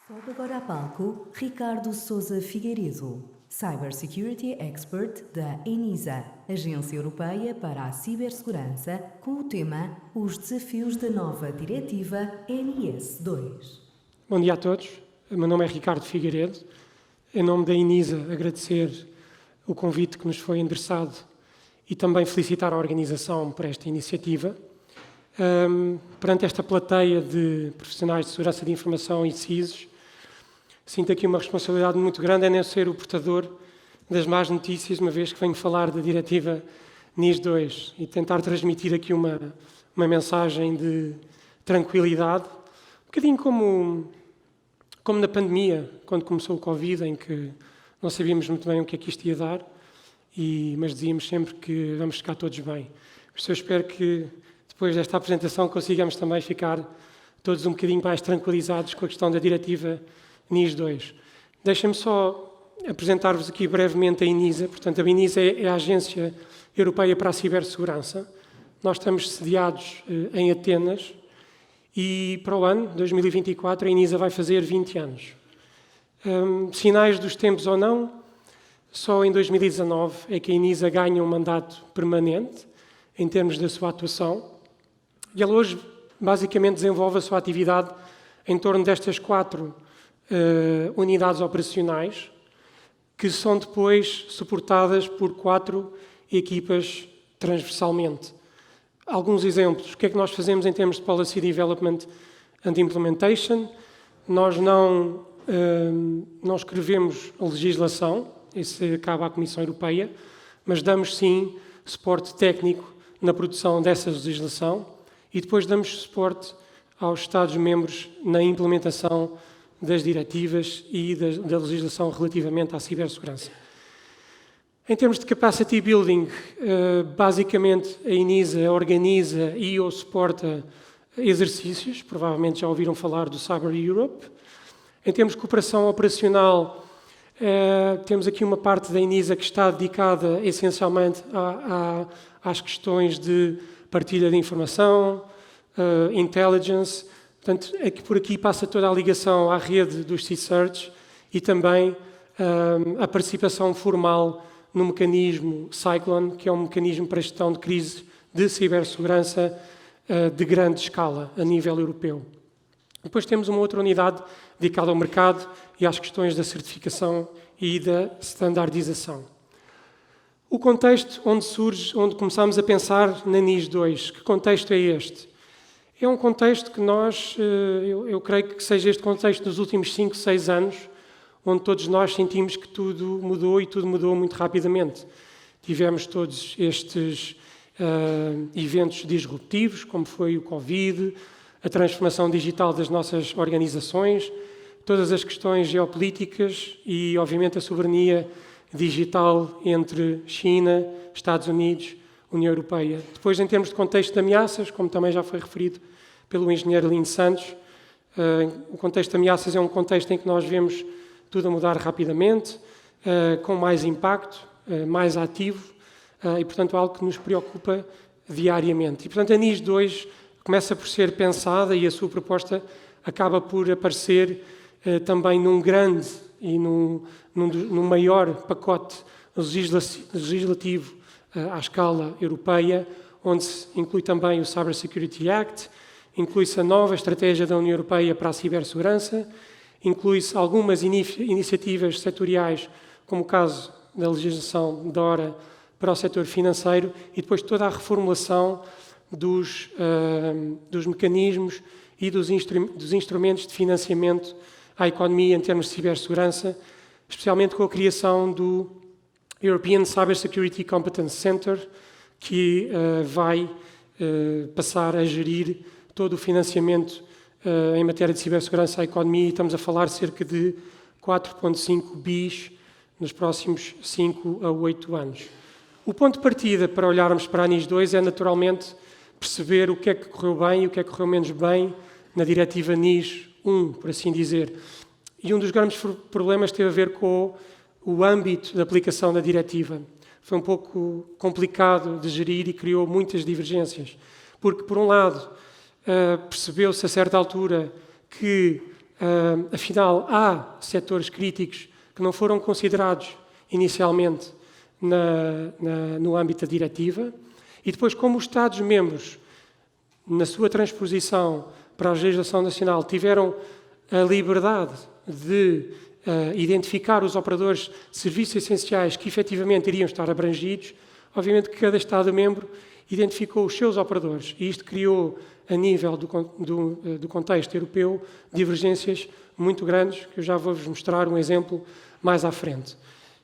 Sobe agora a palco Ricardo Sousa Figueiredo, Cybersecurity Expert da ENISA, Agência Europeia para a Cibersegurança, com o tema Os desafios da nova diretiva NIS2. Bom dia a todos, o meu nome é Ricardo Figueiredo. Em nome da ENISA, agradecer o convite que nos foi endereçado e também felicitar a organização por esta iniciativa. Perante esta plateia de profissionais de segurança de informação e CISOs, sinto aqui uma responsabilidade muito grande em ser o portador das más notícias, uma vez que venho falar da diretiva NIS2 e tentar transmitir aqui uma mensagem de tranquilidade, um bocadinho como na pandemia, quando começou o Covid, em que não sabíamos muito bem o que é que isto ia dar, mas dizíamos sempre que vamos ficar todos bem. Por isso eu espero que depois desta apresentação consigamos também ficar todos um bocadinho mais tranquilizados com a questão da diretiva NIS2. Deixem-me só apresentar-vos aqui brevemente a ENISA. Portanto, a ENISA é a Agência Europeia para a Cibersegurança. Nós estamos sediados em Atenas e para o ano 2024 a ENISA vai fazer 20 anos. Sinais dos tempos ou não, só em 2019 é que a ENISA ganha um mandato permanente em termos da sua atuação e ela hoje basicamente desenvolve a sua atividade em torno destas 4 unidades operacionais que são depois suportadas por 4 equipas transversalmente. Alguns exemplos. O que é que nós fazemos em termos de Policy Development and Implementation? Nós não escrevemos a legislação, isso acaba à Comissão Europeia, mas damos sim suporte técnico na produção dessa legislação e depois damos suporte aos Estados-membros na implementação das diretivas e da legislação relativamente à cibersegurança. Em termos de capacity building, basicamente a ENISA organiza e ou suporta exercícios, provavelmente já ouviram falar do Cyber Europe. Em termos de cooperação operacional, temos aqui uma parte da ENISA que está dedicada essencialmente às questões de partilha de informação, intelligence. Portanto, por aqui passa toda a ligação à rede dos C-Search e também a participação formal no mecanismo Cyclone, que é um mecanismo para a gestão de crise de cibersegurança de grande escala a nível europeu. Depois temos uma outra unidade dedicada ao mercado e às questões da certificação e da standardização. O contexto onde começamos a pensar na NIS2, que contexto é este? É um contexto que eu creio que seja este contexto dos últimos 5, 6 anos, onde todos nós sentimos que tudo mudou e tudo mudou muito rapidamente. Tivemos todos estes eventos disruptivos, como foi o Covid, a transformação digital das nossas organizações, todas as questões geopolíticas e, obviamente, a soberania digital entre China, Estados Unidos, União Europeia. Depois, em termos de contexto de ameaças, como também já foi referido pelo engenheiro Lino Santos, o contexto de ameaças é um contexto em que nós vemos tudo a mudar rapidamente, com mais impacto, mais ativo, e, portanto, algo que nos preocupa diariamente. E, portanto, a NIS2 começa por ser pensada e a sua proposta acaba por aparecer também num grande e num maior pacote legislativo à escala europeia, onde se inclui também o Cyber Security Act, inclui-se a nova estratégia da União Europeia para a cibersegurança, inclui-se algumas iniciativas setoriais, como o caso da legislação DORA para o setor financeiro, e depois toda a reformulação dos mecanismos e dos instrumentos de financiamento à economia em termos de cibersegurança, especialmente com a criação do European Cybersecurity Competence Center, que vai passar a gerir todo o financiamento em matéria de cibersegurança à economia, e estamos a falar cerca de 4,5 bis nos próximos 5 a 8 anos. O ponto de partida para olharmos para a NIS2 é, naturalmente, perceber o que é que correu bem e o que é que correu menos bem na diretiva NIS1, por assim dizer. E um dos grandes problemas teve a ver com o âmbito de aplicação da diretiva. Foi um pouco complicado de gerir e criou muitas divergências. Porque, por um lado, percebeu-se a certa altura que afinal, há setores críticos que não foram considerados inicialmente no âmbito da diretiva, e depois, como os Estados-membros, na sua transposição para a legislação nacional, tiveram a liberdade de identificar os operadores de serviços essenciais que efetivamente iriam estar abrangidos, obviamente que cada Estado-membro identificou os seus operadores, e isto criou, a nível do contexto europeu, divergências muito grandes, que eu já vou-vos mostrar um exemplo mais à frente.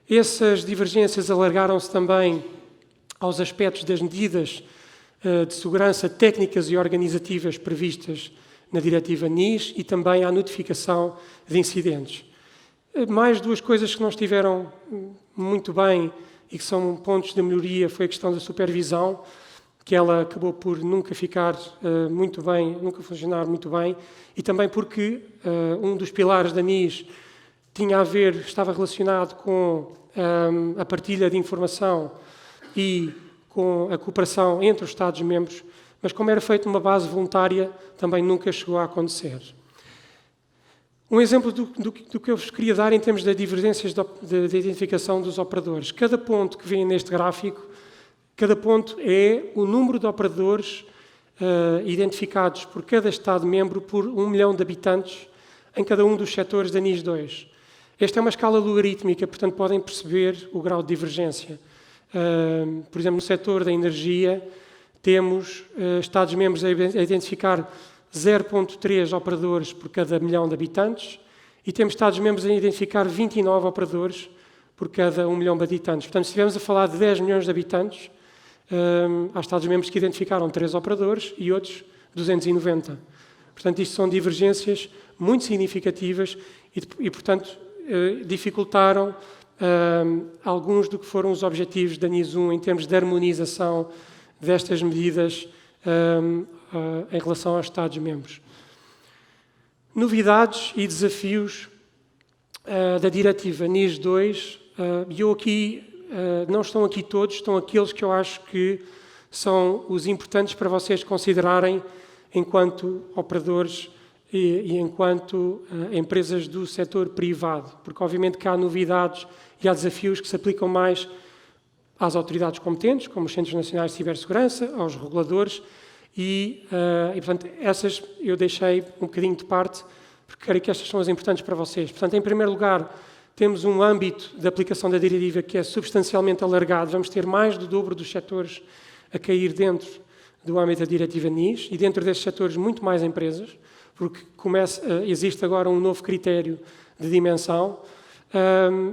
Essas divergências alargaram-se também aos aspectos das medidas de segurança técnicas e organizativas previstas na diretiva NIS e também à notificação de incidentes. Mais duas coisas que não estiveram muito bem e que são pontos de melhoria foi a questão da supervisão, que ela acabou por nunca ficar muito bem, nunca funcionar muito bem, e também porque um dos pilares da NIS estava relacionado com a partilha de informação e com a cooperação entre os Estados-membros, mas como era feito numa base voluntária, também nunca chegou a acontecer. Um exemplo do que eu vos queria dar em termos de divergências de identificação dos operadores. Cada ponto que vem neste gráfico, cada ponto é o número de operadores identificados por cada Estado-membro por 1 milhão de habitantes em cada um dos setores da NIS 2. Esta é uma escala logarítmica, portanto podem perceber o grau de divergência. Por exemplo, no setor da energia, temos Estados-membros a identificar 0,3 operadores por cada milhão de habitantes e temos Estados-membros a identificar 29 operadores por cada 1 milhão de habitantes. Portanto, se estivermos a falar de 10 milhões de habitantes, há Estados-membros que identificaram 3 operadores e outros 290. Portanto, isto são divergências muito significativas e portanto, dificultaram alguns do que foram os objetivos da NIS 1 em termos de harmonização destas medidas em relação aos Estados-membros. Novidades e desafios da diretiva NIS 2, e eu aqui, não estão aqui todos, estão aqueles que eu acho que são os importantes para vocês considerarem enquanto operadores e enquanto empresas do setor privado, porque obviamente que há novidades e há desafios que se aplicam mais às autoridades competentes, como os Centros Nacionais de Cibersegurança, aos reguladores, e portanto, essas eu deixei um bocadinho de parte, porque creio que estas são as importantes para vocês. Portanto, em primeiro lugar, temos um âmbito de aplicação da diretiva que é substancialmente alargado, vamos ter mais do dobro dos setores a cair dentro do âmbito da diretiva NIS, e dentro destes setores muito mais empresas, porque existe agora um novo critério de dimensão.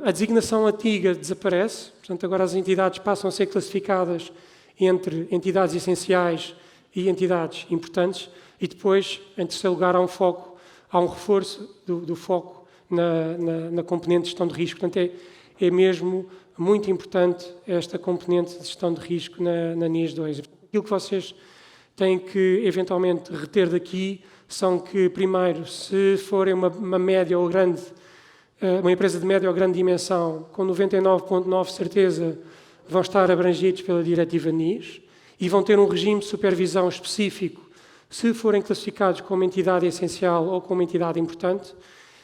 A designação antiga desaparece, portanto agora as entidades passam a ser classificadas entre entidades essenciais e entidades importantes, e depois, em terceiro lugar, há um reforço do foco na componente de gestão de risco. Portanto, é mesmo muito importante esta componente de gestão de risco na NIS 2. Aquilo que vocês têm que, eventualmente, reter daqui são que, primeiro, se forem uma média ou grande, uma empresa de média ou grande dimensão, com 99,9% certeza, vão estar abrangidos pela diretiva NIS e vão ter um regime de supervisão específico se forem classificados como entidade essencial ou como entidade importante.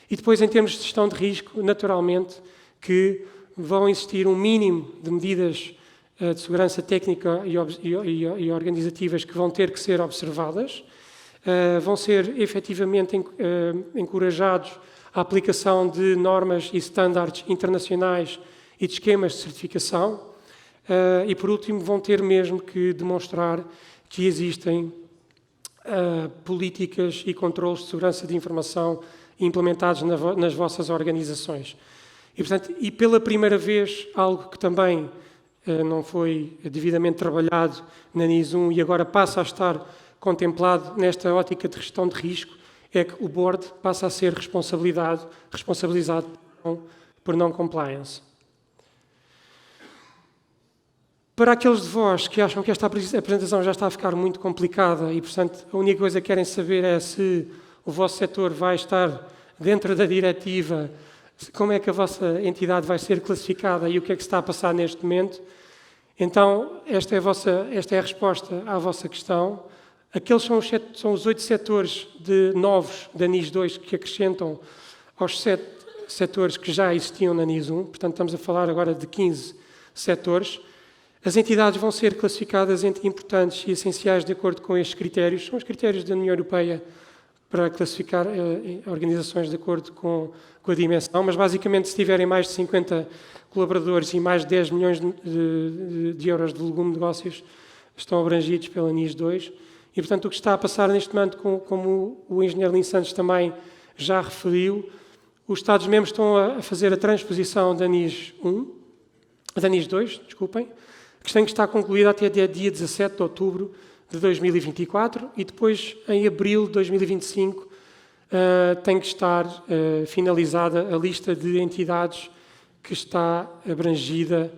E depois, em termos de gestão de risco, naturalmente, que vão existir um mínimo de medidas de segurança técnica e organizativas que vão ter que ser observadas. Vão ser efetivamente encorajados à aplicação de normas e estándares internacionais e de esquemas de certificação. E, por último, vão ter mesmo que demonstrar que existem políticas e controles de segurança de informação implementados nas vossas organizações. E, portanto, pela primeira vez, algo que também não foi devidamente trabalhado na NIS 1 e agora passa a estar contemplado nesta ótica de gestão de risco, é que o Board passa a ser responsabilizado por non-compliance. Para aqueles de vós que acham que esta apresentação já está a ficar muito complicada e, portanto, a única coisa que querem saber é se o vosso setor vai estar dentro da diretiva, como é que a vossa entidade vai ser classificada e o que é que se está a passar neste momento, então esta é a resposta à vossa questão. Aqueles são os 8 setores novos da NIS 2 que acrescentam aos 7 setores que já existiam na NIS 1. Portanto, estamos a falar agora de 15 setores. As entidades vão ser classificadas entre importantes e essenciais de acordo com estes critérios. São os critérios da União Europeia para classificar organizações de acordo com a dimensão, mas basicamente se tiverem mais de 50 colaboradores e mais de 10 milhões de euros de volume de negócios, estão abrangidos pela NIS 2. E, portanto, o que está a passar neste momento, como o engenheiro Lin Santos também já referiu, os Estados-membros estão a fazer a transposição da NIS 2, que tem que estar concluída até dia 17 de outubro de 2024 e depois, em abril de 2025, tem que estar finalizada a lista de entidades que está abrangida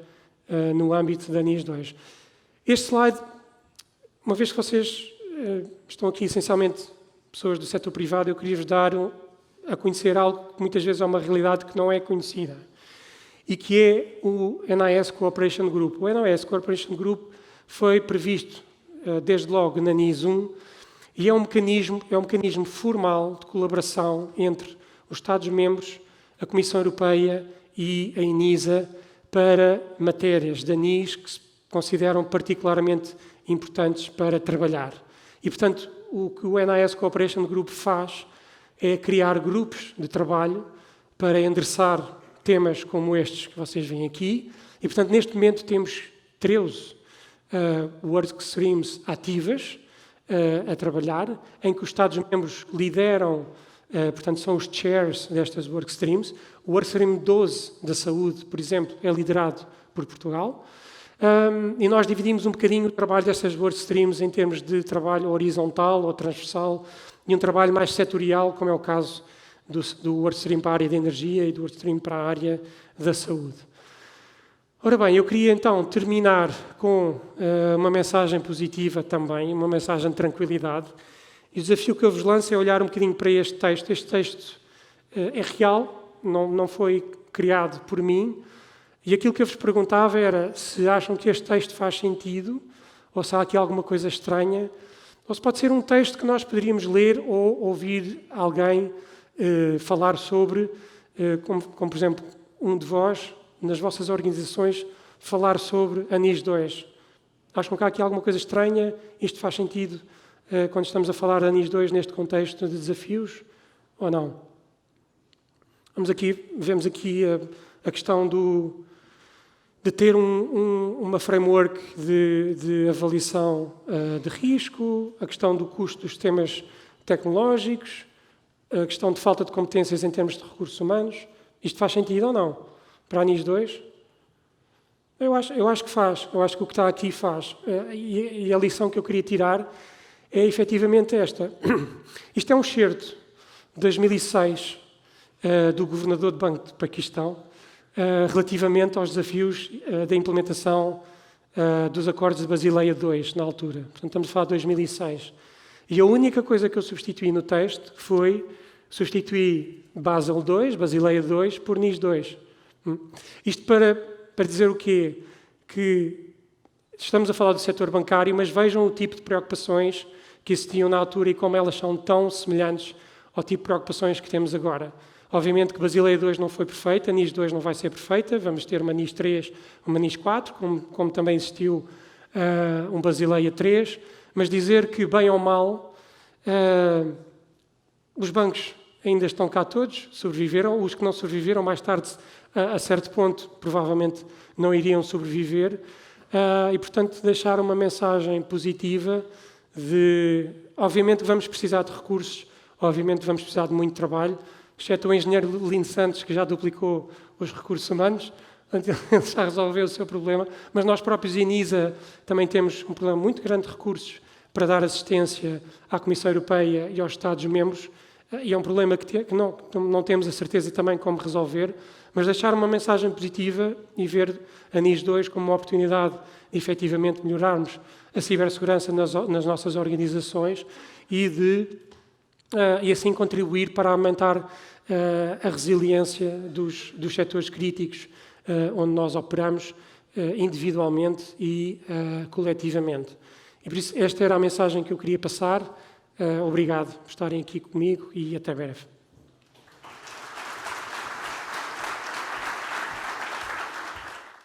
no âmbito da NIS 2. Este slide, uma vez que vocês estão aqui essencialmente pessoas do setor privado, eu queria-vos dar a conhecer algo que muitas vezes é uma realidade que não é conhecida e que é o NIS Cooperation Group. O NIS Cooperation Group foi previsto desde logo na NIS 1 e é um mecanismo formal de colaboração entre os Estados-membros, a Comissão Europeia e a ENISA para matérias da NIS que se consideram particularmente importantes para trabalhar. E, portanto, o que o NIS Cooperation Group faz é criar grupos de trabalho para endereçar temas como estes que vocês veem aqui. E, portanto, neste momento temos 13 work streams ativas a trabalhar, em que os Estados-membros lideram, portanto, são os chairs destas work streams. O work stream 12 da saúde, por exemplo, é liderado por Portugal. E nós dividimos um bocadinho o trabalho destas work streams em termos de trabalho horizontal ou transversal e um trabalho mais setorial, como é o caso do work stream para a área da energia e do work stream para a área da saúde. Ora bem, eu queria então terminar com uma mensagem positiva também, uma mensagem de tranquilidade. E o desafio que eu vos lanço é olhar um bocadinho para este texto. Este texto é real, não foi criado por mim. E aquilo que eu vos perguntava era se acham que este texto faz sentido, ou se há aqui alguma coisa estranha, ou se pode ser um texto que nós poderíamos ler ou ouvir alguém falar sobre, como por exemplo, um de vós, nas vossas organizações, falar sobre a NIS 2. Acham que há aqui alguma coisa estranha? Isto faz sentido quando estamos a falar da NIS 2 neste contexto de desafios, ou não? Vemos aqui a questão de ter uma framework de avaliação de risco, a questão do custo dos sistemas tecnológicos, a questão de falta de competências em termos de recursos humanos. Isto faz sentido ou não? Para a NIS 2? Eu acho que faz. Eu acho que o que está aqui faz. E a lição que eu queria tirar é efetivamente esta. Isto é um excerto de 2006 do governador do Banco de Paquistão relativamente aos desafios da implementação dos acordos de Basileia II, na altura. Portanto, estamos a falar de 2006. E a única coisa que eu substituí no texto foi substituir Basel II, Basileia II, por NIS 2. Isto para dizer o quê? Que estamos a falar do setor bancário, mas vejam o tipo de preocupações que existiam na altura e como elas são tão semelhantes ao tipo de preocupações que temos agora. Obviamente que Basileia II não foi perfeita, a NIS 2 não vai ser perfeita, vamos ter uma NIS 3, uma NIS 4, como também existiu um Basileia 3, mas dizer que, bem ou mal, os bancos ainda estão cá todos, sobreviveram, os que não sobreviveram mais tarde, a certo ponto, provavelmente não iriam sobreviver, e, portanto, deixar uma mensagem positiva de, obviamente, vamos precisar de recursos, obviamente vamos precisar de muito trabalho, exceto o engenheiro Lin Santos, que já duplicou os recursos humanos, ele já resolveu o seu problema, mas nós próprios, ENISA, também temos um problema muito grande de recursos para dar assistência à Comissão Europeia e aos Estados-membros, e é um problema que não temos a certeza também como resolver, mas deixar uma mensagem positiva e ver a NIS 2 como uma oportunidade de efetivamente melhorarmos a cibersegurança nas nossas organizações e assim contribuir para aumentar a resiliência dos setores críticos onde nós operamos individualmente e coletivamente. E por isso esta era a mensagem que eu queria passar. Obrigado por estarem aqui comigo e até breve.